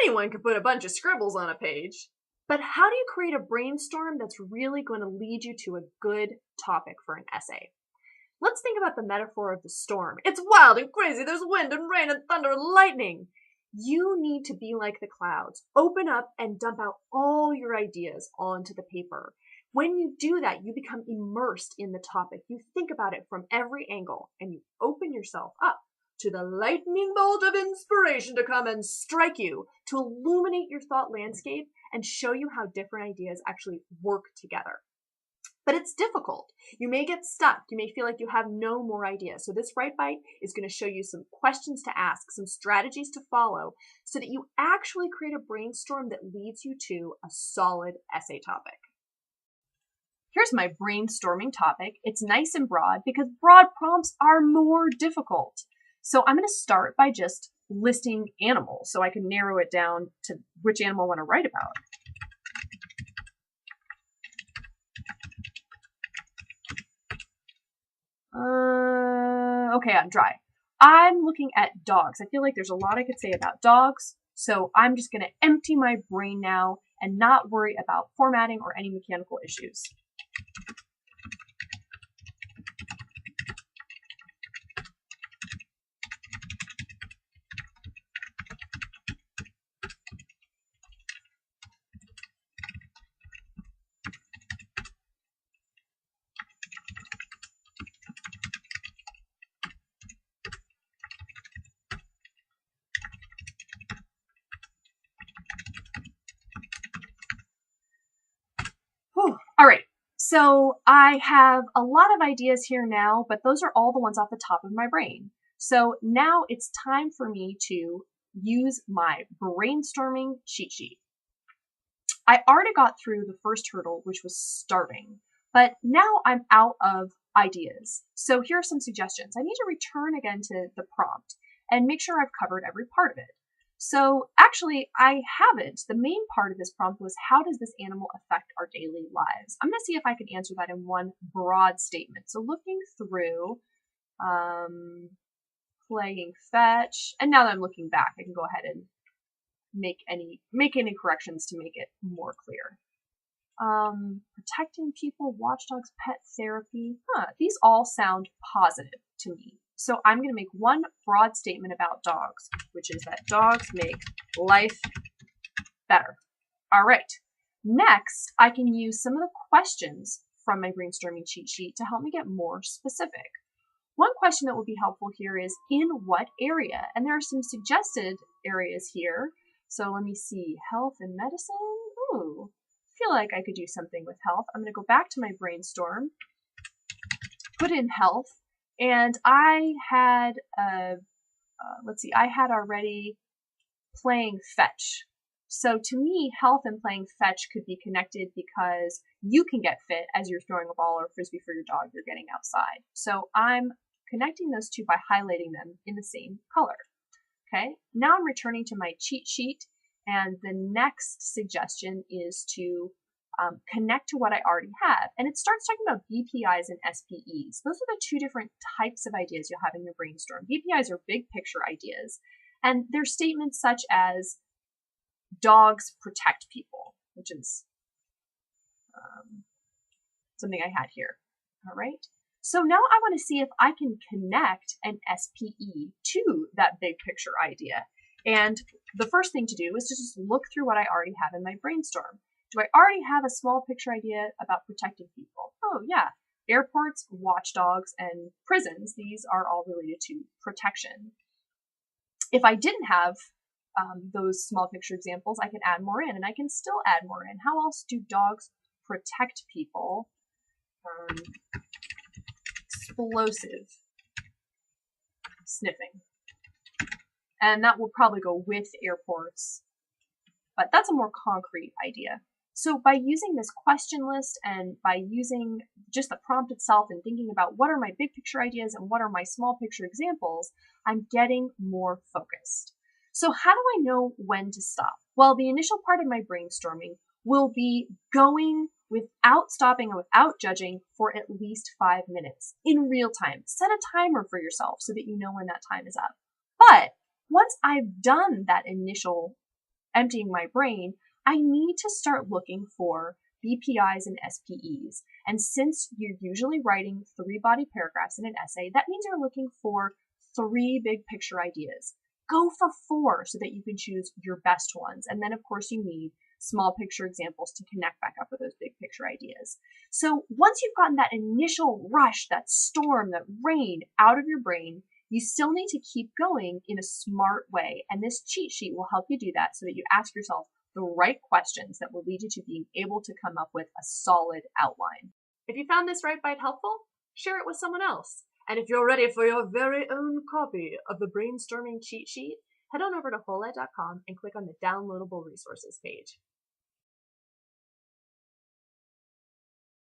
anyone can put a bunch of scribbles on a page. But how do you create a brainstorm that's really going to lead you to a good topic for an essay? Let's think about the metaphor of the storm. It's wild and crazy. There's wind and rain and thunder and lightning. You need to be like the clouds. Open up and dump out all your ideas onto the paper. When you do that, you become immersed in the topic. You think about it from every angle and you open yourself up to the lightning bolt of inspiration to come and strike you, to illuminate your thought landscape and show you how different ideas actually work together. But it's difficult. You may get stuck. You may feel like you have no more ideas. So this Write Bite is going to show you some questions to ask, some strategies to follow, so that you actually create a brainstorm that leads you to a solid essay topic. Here's my brainstorming topic. It's nice and broad because broad prompts are more difficult. So I'm going to start by just listing animals so I can narrow it down to which animal I want to write about. Okay, I'm dry. I'm looking at dogs. I feel like there's a lot I could say about dogs, so I'm just going to empty my brain now and not worry about formatting or any mechanical issues. All right, so I have a lot of ideas here now, but those are all the ones off the top of my brain. So now it's time for me to use my brainstorming cheat sheet. I already got through the first hurdle, which was starting, but now I'm out of ideas. So here are some suggestions. I need to return again to the prompt and make sure I've covered every part of it. So actually, I haven't. The main part of this prompt was, how does this animal affect our daily lives? I'm going to see if I can answer that in one broad statement. So looking through, playing fetch, and now that I'm looking back, I can go ahead and make any corrections to make it more clear. Protecting people, watchdogs, pet therapy. These all sound positive to me. So I'm going to make one broad statement about dogs, which is that dogs make life better. All right. Next, I can use some of the questions from my brainstorming cheat sheet to help me get more specific. One question that would be helpful here is, in what area? And there are some suggested areas here. So let me see, health and medicine. Ooh, I feel like I could do something with health. I'm going to go back to my brainstorm, put in health. And I had, I had already playing fetch. So to me, health and playing fetch could be connected because you can get fit as you're throwing a ball or a frisbee for your dog you're getting outside. So I'm connecting those two by highlighting them in the same color. Okay, now I'm returning to my cheat sheet, and the next suggestion is to connect to what I already have. And it starts talking about BPIs and SPEs. Those are the two different types of ideas you'll have in your brainstorm. BPIs are big picture ideas, and they're statements such as dogs protect people, which is something I had here. All right. So now I want to see if I can connect an SPE to that big picture idea. And the first thing to do is to just look through what I already have in my brainstorm. Do I already have a small picture idea about protecting people? Oh yeah, airports, watchdogs, and prisons, these are all related to protection. If I didn't have those small picture examples, I could add more in, and I can still add more in. How else do dogs protect people? Explosive sniffing. And that will probably go with airports, but that's a more concrete idea. So by using this question list and by using just the prompt itself and thinking about what are my big picture ideas and what are my small picture examples, I'm getting more focused. So how do I know when to stop? Well, the initial part of my brainstorming will be going without stopping and without judging for at least 5 minutes in real time. Set a timer for yourself so that you know when that time is up. But once I've done that initial emptying my brain, I need to start looking for BPIs and SPEs. And since you're usually writing 3 body paragraphs in an essay, that means you're looking for 3 big picture ideas. Go for 4 so that you can choose your best ones. And then, of course, you need small picture examples to connect back up with those big picture ideas. So once you've gotten that initial rush, that storm, that rain out of your brain, you still need to keep going in a smart way. And this cheat sheet will help you do that so that you ask yourself the right questions that will lead you to being able to come up with a solid outline. If you found this Write Bite helpful, share it with someone else. And if you're ready for your very own copy of the Brainstorming cheat sheet, head on over to wholed.com and click on the downloadable resources page.